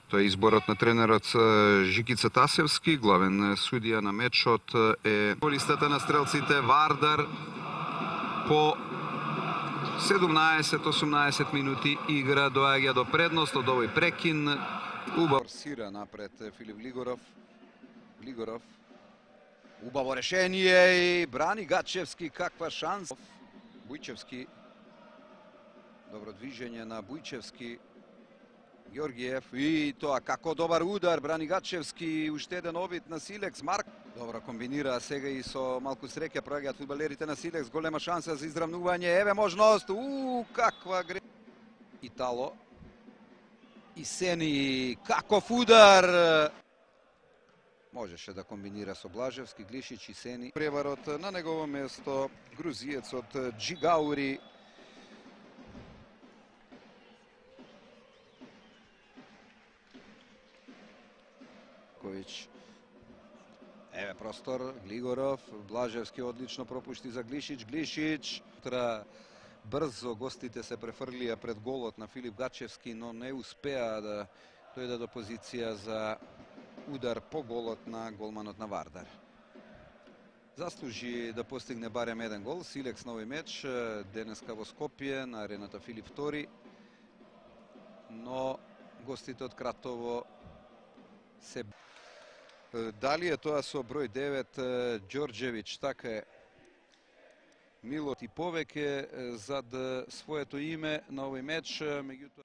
Тоа е изборот на тренерот Жикица Тасевски, главен судија на мечот е листата на стрелците Вардар по 17-18 минути игра доаѓа до предност од овој прекин. Форсира напред Филип Глигоров. Убаво решение и брани Гачевски, каква шанса. Бујчевски. Добро движење на Бујчевски. Георгиев и тоа како добар удар, брани Гачевски, уште еден обид на Силекс. Марк добро комбинира сега и со малку среќа проаѓаат фудбалерите на Силекс, голема шанса за изравнување, еве можност, каква грешка. Итало и Сени, каков удар! Можеше да комбинира со Блажевски, Глишич и Сени. Преварот на негово место грузиецот Джигаури. Еве простор, Глигоров, Блажевски одлично пропушти за Глишич. Брзо гостите се префрлија пред голот на Филип Гачевски, но не успеа да дојде до позиција за удар по голот на голманот на Вардар. Заслужи да постигне барем еден гол. Силекс на овој меч, денеска во Скопје, на арената Филип II, но гостите од Кратово се... Дали е тоа со број 9 Ѓорđević, така е, Милот и повеќе зад своето име на овој меч, меѓутоа